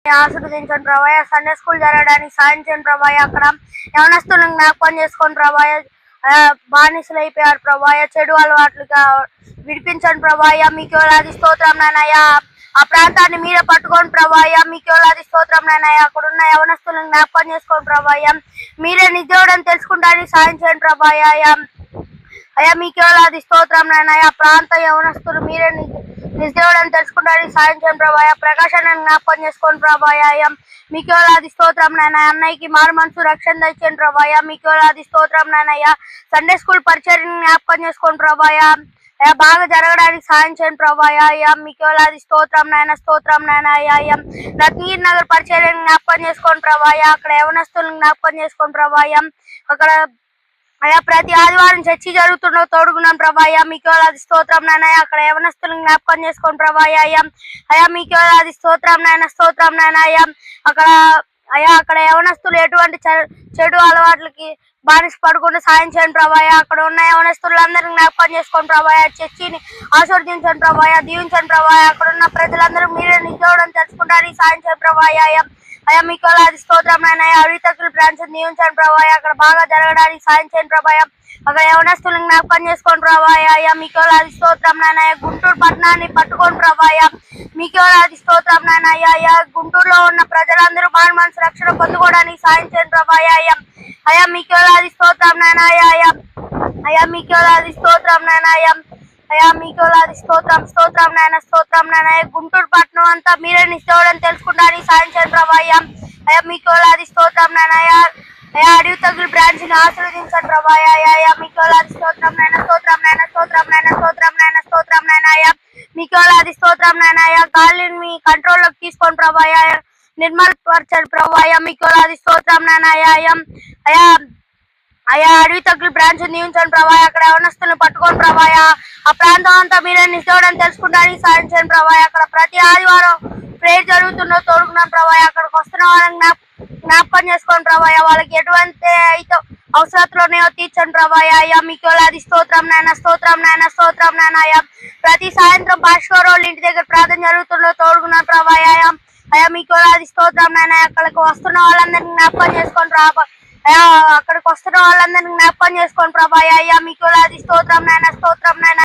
ఆశీర్వదించండి ప్రభాయ. Sunday school జరగడానికి సాధించండి ప్రభాయ. అక్కడ యవనస్తులను జ్ఞాపకం చేసుకోండి ప్రభాయ. బానిసలు అయిపోయారు ప్రభాయ, చెడు అలవాట్లుగా విడిపించండి ప్రభాయ. మీకు వేలాది స్తోత్రం నాయనయ్య. ఆ ప్రాంతాన్ని మీరే పట్టుకోండి ప్రభాయ. మీకు వేలాది స్తోత్రం నాయనయ్య. అక్కడ ఉన్న యవనస్తులను జ్ఞాపకం చేసుకోండి ప్రభాయ. మీరే నిజోడని తెలుసుకుంటానికి సాధించండి ప్రభాయ. అయ్యా మీకు వేలాది స్తోత్రం నాయనయ్య. ఆ ప్రాంత యవనస్తులు మీరే నిజదేవుడని తెలుసుకుంటానికి సాధించండి ప్రభాయ. ప్రకాశాన్ని జ్ఞాపకం చేసుకోండి ప్రభాయ. మీకు వేలాది స్తోత్రం నాయనయ్య. అన్నయ్యకి మారు మనసు రక్షణ తెచ్చండి ప్రభాయ. మీకు వేలాది స్తోత్రం నాయనయ్య. సండే స్కూల్ పరిచర్ని జ్ఞాపకం చేసుకోండి ప్రభాయ. బాగా జరగడానికి సాధించండి ప్రభాయ. మీకు వేలాది స్తోత్రం నాయన. స్తోత్రం నాయన. రత్నగిరి నగర్ పరిచర్ని జ్ఞాపకం చేసుకోండి ప్రభాయ. అక్కడ యవనస్తులను జ్ఞాపకం చేసుకోండి ప్రభాయ. అక్కడ ప్రతి ఆదివారం చర్చి జరుగుతుండో తోడుగున్నాం ప్రభాయ. మీకు వేలాది స్తోత్రం నాయన. అక్కడ యవనస్తులను జ్ఞాపకం చేసుకోండి ప్రభాయ. మీకు వేలాది స్తోత్రం నాయన. స్తోత్రం నాయన. అక్కడ యవనస్తులు ఎటువంటి చెడు అలవాట్లకి బానిస పడకుండా సాధించండి ప్రభాయ. అక్కడ ఉన్న యవనస్తులందరినీ జ్ఞాపకం చేసుకోండి ప్రభాయ. చర్చిని ఆశీర్వదించండి ప్రభాయ. దీవించండి ప్రభాయ. అక్కడ ఉన్న ప్రజలందరూ మీరే నిజోడని తెలుసుకుంటారని సాధించండి ప్రభాయ. మీకు వేలాది స్తోత్రం నాయన. అవితకుల బ్రాంచ్ దీవించండి ప్రభాయ. అక్కడ బాగా జరగడానికి సాధించండి ప్రభాయ. అక్కడ యవనస్తులను జ్ఞాపకం చేసుకోండి ప్రభాయ. మీకు వేలాది స్తోత్రం నాయన. గుంటూరు పట్టణాన్ని పట్టుకోండి ప్రభాయ. మీకు వేలాది స్తోత్రం నాయన. గుంటూరులో ఉన్న ప్రజలందరూ మారు మనసు రక్షణ పొందుకోవడానికి సాధించండి ప్రభాయ. మీకు వేలాది స్తోత్రం నాయన. మీకు వేలాది స్తోత్రం నాయన. మీకు వేలాది స్తోత్రం నాయన. స్తోత్రం నాయన. గుంటూరు పట్టణం అంతా మీరే నిశ్చోడని తెలుసుకుంటారని సాధించండి ప్రభాయ. మీకు వేలాది స్తోత్రం నాయన. అడవి తగులు బ్రాంచ్ ని ఆశీర్వదించండి ప్రభాయ. మీకు వేలాది స్తోత్రం నాయన. స్తోత్రం నాయన. స్తోత్రం నాయన. స్తోత్రం నాయన. స్తోత్రం నాయన. మీకు వేలాది స్తోత్రం నాయన. గాలిని మీ కంట్రోల్ లోకి తీసుకోండి ప్రభాయ. నిర్మలపరచండి ప్రభాయ. మీకు వేలాది స్తోత్రం నాయన. అడవి తగ్గులు బ్రాంచ్ దీవించండి ప్రభాయ. అక్కడ యవనస్తులను పట్టుకోండి ప్రభాయ. ఆ ప్రాంతం అంతా మీరే నిశ్చోడని తెలుసుకుంటారని సాధించండి ప్రభాయ. అక్కడ ప్రతి ఆదివారం ప్రేయర్ జరుగుతుందో తోడుకున్నాం ప్రభాయ. అక్కడికి వస్తున్న వాళ్ళని జ్ఞాపకం చేసుకోండి ప్రభాయ. వాళ్ళకి ఎటువంటి అయితే అవసరాలు ఉన్నాయో తీర్చండి ప్రభాయ. మీకు వేలాది స్తోత్రం నాయన. స్తోత్రం నాయన. స్తోత్రం నాయన. ప్రతి సాయంత్రం పాస్టర్ వాళ్ళ ఇంటి దగ్గర ప్రార్థన జరుగుతుందో తోడుకున్నాం ప్రభాయ. మీకు వేలాది స్తోత్రం నాయన. అక్కడికి వస్తున్న వాళ్ళందరినీ జ్ఞాపకం చేసుకోండి ప్రభాయ. అక్కడికి వస్తున్న వాళ్ళందరినీ జ్ఞాపకం చేసుకోండి ప్రభాయ. మీకు వేలాది స్తోత్రం నాయన. స్తోత్రం నాయన.